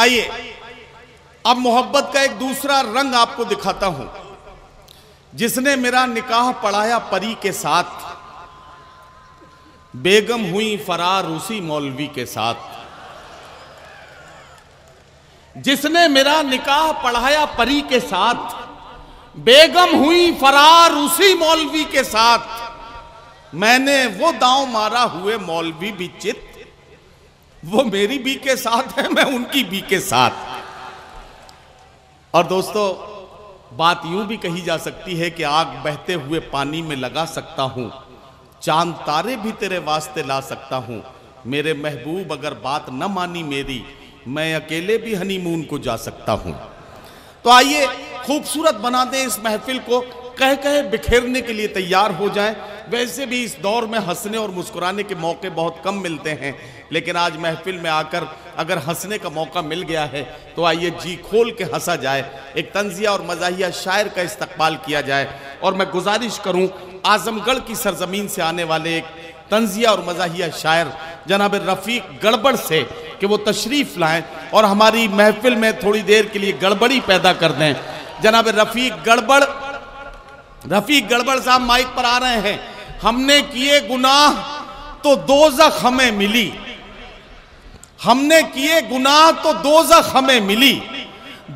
आइए अब मोहब्बत का एक दूसरा रंग आपको दिखाता हूं। जिसने मेरा निकाह पढ़ाया परी के साथ, बेगम हुई फरार उसी मौलवी के साथ। जिसने मेरा निकाह पढ़ाया परी के साथ, बेगम हुई फरार उसी मौलवी के साथ। मैंने वो दांव मारा हुए मौलवी भी चित, वो मेरी भी के साथ है, मैं उनकी भी के साथ। और दोस्तों, बात यूं भी कही जा सकती है कि आग बहते हुए पानी में लगा सकता हूं, चांद तारे भी तेरे वास्ते ला सकता हूं। मेरे महबूब अगर बात न मानी मेरी, मैं अकेले भी हनीमून को जा सकता हूं। तो आइए खूबसूरत बना दें इस महफिल को, कह कहे बिखेरने के लिए तैयार हो जाएं। वैसे भी इस दौर में हंसने और मुस्कुराने के मौके बहुत कम मिलते हैं, लेकिन आज महफिल में आकर अगर हंसने का मौका मिल गया है तो आइए जी खोल के हंसा जाए, एक तंजिया और मज़ाहिया शायर का इस्तकबाल किया जाए। और मैं गुजारिश करूं आजमगढ़ की सरजमीन से आने वाले एक तंजिया और मज़ाहिया शायर जनाब रफ़ीक गड़बड़ से कि वो तशरीफ़ लाएं और हमारी महफिल में थोड़ी देर के लिए गड़बड़ी पैदा कर दें। जनाब रफ़ीक गड़बड़ साहब माइक पर आ रहे हैं। हमने किए गुनाह तो दोज़ख हमें मिली, हमने किए गुनाह तो दोज़ख हमें मिली।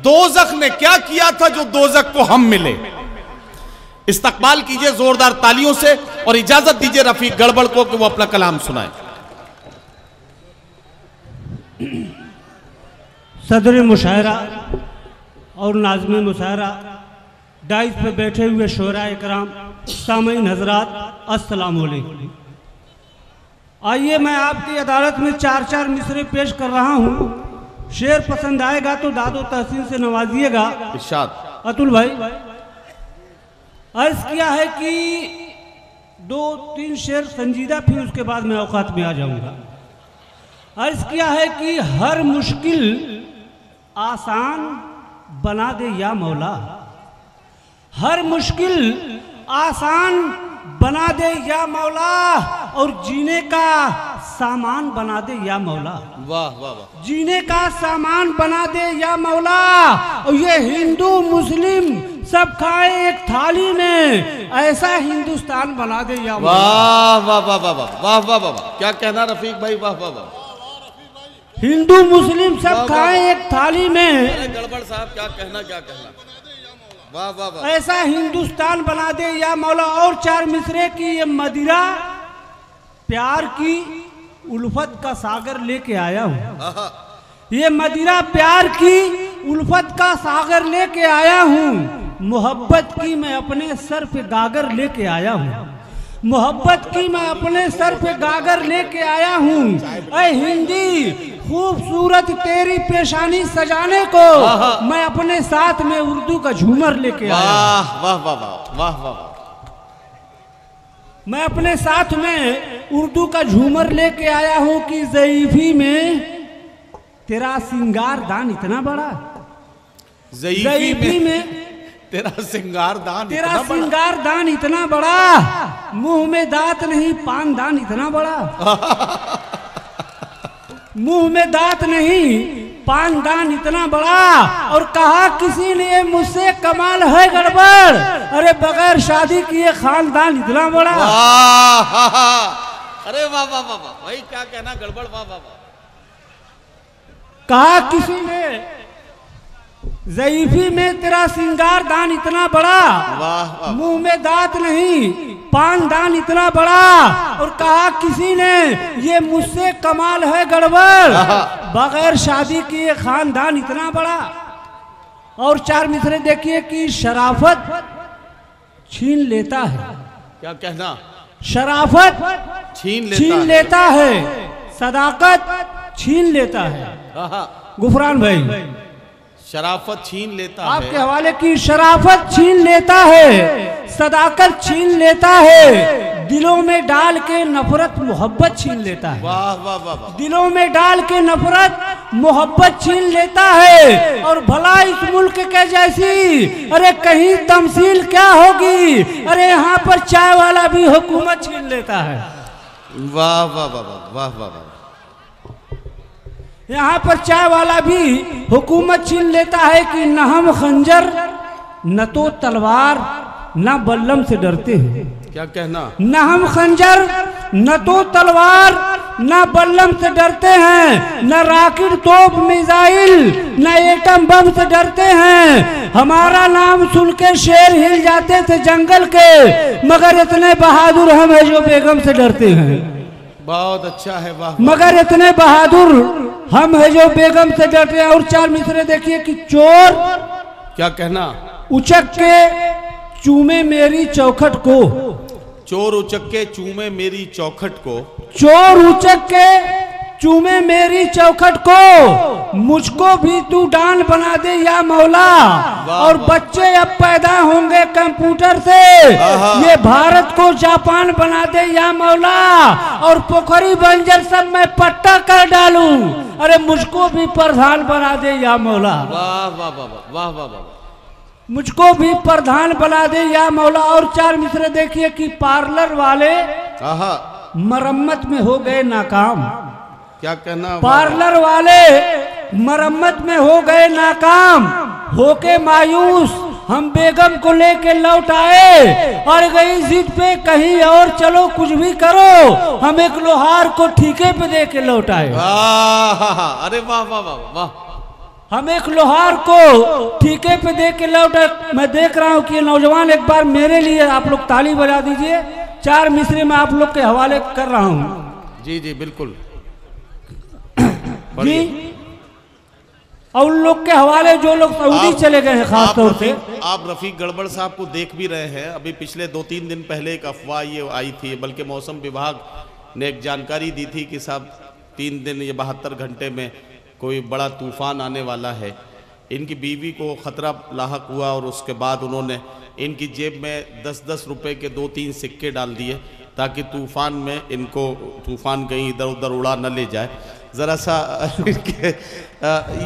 दोज़ख ने क्या किया था जो दोज़ख को हम मिले। इस्तकबाल कीजिए जोरदार तालियों से और इजाजत दीजिए रफ़ीक गड़बड़ को कि वो अपना कलाम सुनाए। सदर मुशायरा और नाज़िम मुशायरा, डाइस पे बैठे हुए शोरा इकराम, सामीन हजरात, अस्सलाम वालेकुम। आइए मैं आपकी अदालत में चार चार मिसरे पेश कर रहा हूँ। शेर पसंद आएगा तो दादो तहसीन से नवाजिएगा। इरशाद। अतुल भाई, अर्ज किया है कि 2-3 शेर संजीदा, फिर उसके बाद मैं औकात में आ जाऊंगा। अर्ज किया है कि हर मुश्किल आसान बना दे या मौला, हर मुश्किल आसान बना दे या मौला, और जीने का सामान बना दे या मौला। वाह वाह वाह। जीने का सामान बना दे या मौला, और ये हिंदू मुस्लिम सब खाए एक थाली में, ऐसा हिंदुस्तान बना दे या मौला। वाह वाह वाह वाह वाह वाह वाह वाह, क्या कहना रफ़ीक भाई, वाह वाह वाह। हिंदू मुस्लिम सब खाए एक थाली में, गड़बड़ साहब क्या कहना, क्या कहना, वाह वाह वाह। ऐसा हिंदुस्तान बना दे या मौला। और 4 मिसरे की ये मदिरा प्यार की उल्फत का सागर लेके आया हूँ। ये मदिरा प्यार की उल्फत का सागर लेके आया हूँ। मोहब्बत की मैं अपने सर पे गागर लेके आया हूँ। मोहब्बत की मैं अपने सर पे गागर लेके आया हूँ। ऐ हिंदी खूबसूरत तेरी पेशानी सजाने को, मैं अपने साथ में उर्दू का झूमर लेके आया। वाह वाह वाह वाह वाह वाह। मैं अपने साथ में उर्दू का झूमर लेके आया हूँ कि ज़ईफ़ी में तेरा सिंगार दान इतना बड़ा, ज़ईफ़ी में तेरा सिंगार दान, तेरा सिंगार दान इतना बड़ा, मुंह में दांत नहीं पान दान इतना बड़ा। मुंह में दांत नहीं पान दान इतना बड़ा। और कहा किसी ने मुझसे कमाल है गड़बड़, अरे बगैर शादी किए खानदान इतना बड़ा। अरे वाह वाह वाह वाह भाई, क्या कहना गड़बड़, वाह वाह वाह। कहा किसी ने ज़ईफ़ी में तेरा सिंगार दान इतना बड़ा, वाह, मुंह में दांत नहीं पान दान इतना बड़ा। और कहा किसी ने ये मुझसे कमाल है गड़बड़, बगैर शादी किए खानदान इतना बड़ा। और 4 मिसरे देखिए कि शराफत छीन लेता है। क्या कहना, शराफत छीन लेता है, सदाकत छीन लेता है। गुफरान भाई, शराफत छीन लेता है, आपके हवाले की शराफत छीन लेता है, सदाकत छीन लेता है, दिलों में डाल के नफरत मोहब्बत छीन लेता है। वाह वाह वाह वाह। दिलों में डाल के नफरत मोहब्बत छीन लेता है। और भला इस मुल्क के जैसी अरे कहीं तमसील क्या होगी, अरे यहाँ पर चाय वाला भी हुकूमत छीन लेता है। वाह वाह वाह वाह वाह वाह। यहाँ पर चाय वाला भी हुकूमत छीन लेता है कि न हम खंजर न तो तलवार न बल्लम से डरते हैं। क्या कहना? न हम खंजर न तो तलवार न बल्लम से डरते हैं, न रॉकेट तोप मिसाइल न एटम बम से डरते हैं। हमारा नाम सुन के शेर हिल जाते थे जंगल के, मगर इतने बहादुर हम है जो बेगम से डरते हैं। बहुत अच्छा है, वाह। मगर इतने बहादुर हम है जो बेगम से डरते हैं। और चार मिसरे देखिए कि चोर, क्या कहना? उचक के चूमे मेरी चौखट को, चोर उचक के चूमे मेरी चौखट को, चोर उचक के चूमे मेरी चौखट को, मुझको भी तू डान बना दे या मौला। और बच्चे अब पैदा होंगे कंप्यूटर से, ये भारत को जापान बना दे या मौला। और पोखरी बंजर सब मैं पट्टा कर डालूं, अरे मुझको भी प्रधान बना दे या मौला। वाह वाह वाह वाह वाह वाह, मुझको भी प्रधान बना दे या मौला। और चार मिसरे देखिए कि पार्लर वाले मरम्मत में हो गए नाकाम। क्या कहना? पार्लर वाले मरम्मत में हो गए नाकाम, होके मायूस हम बेगम को लेके लौट आए। और गई जिद पे कहीं और चलो कुछ भी करो, हम एक लोहार को ठेके पे दे के लौट आए। अरे वाह वाह वाह वाह, हम एक लोहार को ठेके पे दे के लौट आए। मैं देख रहा हूँ कि ये नौजवान, एक बार मेरे लिए आप लोग ताली बजा दीजिए। चार मिसरे में आप लोग के हवाले कर रहा हूँ। जी जी बिल्कुल जी। और उन लोग के हवाले जो लोग सऊदी चले गए हैं, खास तौर से आप रफीक गड़बड़ साहब को देख भी रहे हैं। अभी पिछले 2-3 दिन पहले एक अफवाह ये आई थी, बल्कि मौसम विभाग ने एक जानकारी दी थी कि साहब 3 दिन ये 72 घंटे में कोई बड़ा तूफान आने वाला है। इनकी बीवी को खतरा लाहक हुआ और उसके बाद उन्होंने इनकी जेब में 10-10 रुपए के 2-3 सिक्के डाल दिए ताकि तूफान में इनको तूफान कहीं इधर उधर उड़ा न ले जाए। ज़रा सा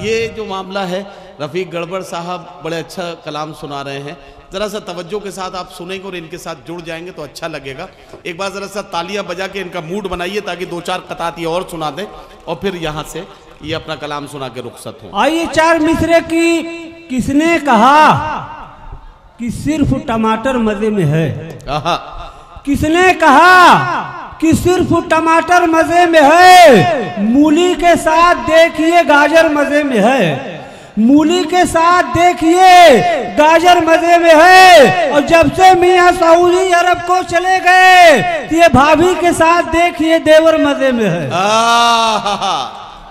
ये जो मामला है, रफ़ीक गड़बड़ साहब बड़े अच्छा कलाम सुना रहे हैं। ज़रा सा तवज्जो के साथ आप सुनेंगे और इनके साथ जुड़ जाएंगे तो अच्छा लगेगा। एक बार ज़रा सा तालियां बजा के इनका मूड बनाइए ताकि 2-4 कतात ये और सुना दें और फिर यहाँ से ये अपना कलाम सुना के रुखसत हो। आइए चार मिसरे की किसने कहा कि सिर्फ टमाटर मजे में है। किसने कहा कि सिर्फ टमाटर मजे में है, मूली के साथ देखिए गाजर मजे में है। मूली के साथ देखिए गाजर मजे में है। और जब से मियां सऊदी अरब को चले गए तो ये भाभी के साथ देखिए देवर मजे में है।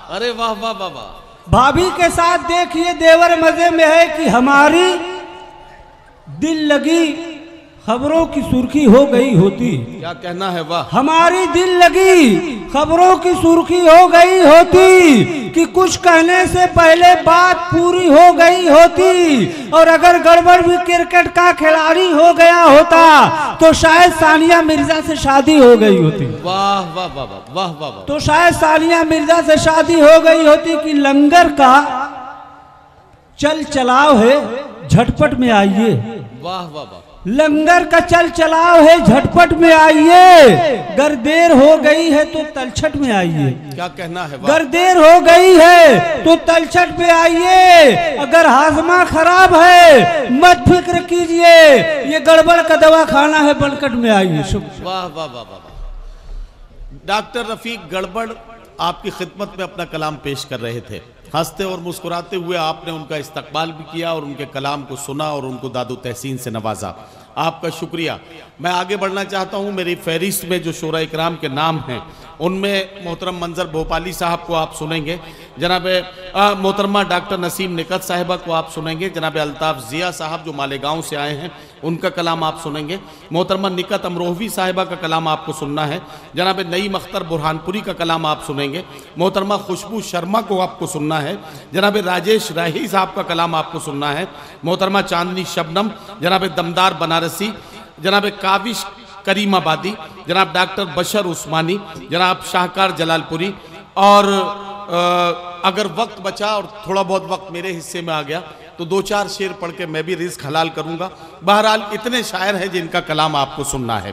अरे वाह वाह वाह वाह। भाभी के साथ देखिए देवर मजे में है कि हमारी दिल लगी खबरों की सुर्खी हो गई होती। क्या कहना है? वाह। हमारी दिल लगी खबरों की सुर्खी हो गई होती कि कुछ कहने से पहले बात पूरी हो गई होती। और अगर गड़बड़ भी क्रिकेट का खिलाड़ी हो गया होता तो शायद सानिया मिर्जा से शादी हो गई होती। वाह वाह वाह वाह वाह वाह। तो शायद सानिया मिर्जा से शादी हो गई होती कि लंगर का चल चलाव है झटपट में आइए। वाह वाह वाह। लंगर का चल चलाव है झटपट में आइए, गर देर हो गई है तो तलछट में आइए। क्या कहना है? गर देर हो गई है तो तलछट में आइए। अगर हाजमा खराब है मत फिक्र कीजिए, ये गड़बड़ का दवा खाना है बनकट में आइए। वाह वाह वाह वाह। डॉक्टर रफीक गड़बड़ आपकी खिदमत में अपना कलाम पेश कर रहे थे। हंसते और मुस्कुराते हुए आपने उनका इस्तकबाल भी किया और उनके कलाम को सुना और उनको दादो तहसीन से नवाजा। आपका शुक्रिया। मैं आगे बढ़ना चाहता हूं। मेरी फहरिस्त में जो शोरा इकराम के नाम हैं उनमें मोहतरम मंजर भोपाली साहब को आप सुनेंगे, जनाब मोहतरमा डॉक्टर नसीम निकत साहिबा को आप सुनेंगे, जनाब अल्ताफ़ ज़िया साहब जो मालेगांव से आए हैं उनका कलाम आप सुनेंगे, मोहतरमा निकत अमरोहवी साहिबा का कलाम आपको सुनना है, जनाब नईम अख्तर बुरहानपुरी का कलाम आप सुनेंगे, मोहतरमा खुशबू शर्मा को आपको सुनना है, जनाब राजेश राही साहब का कलाम आपको सुनना है, मोहतरमा चांदनी शबनम, जनाब दमदार बनारसी, जनाब काविश करीमाबादी, जनाब डॉक्टर बशर उस्मानी, जनाब शाहकार जलालपुरी। और अगर वक्त बचा और थोड़ा बहुत वक्त मेरे हिस्से में आ गया तो 2-4 शेर पढ़ के मैं भी रिज़्क हलाल करूंगा। बहरहाल इतने शायर हैं जिनका कलाम आपको सुनना है।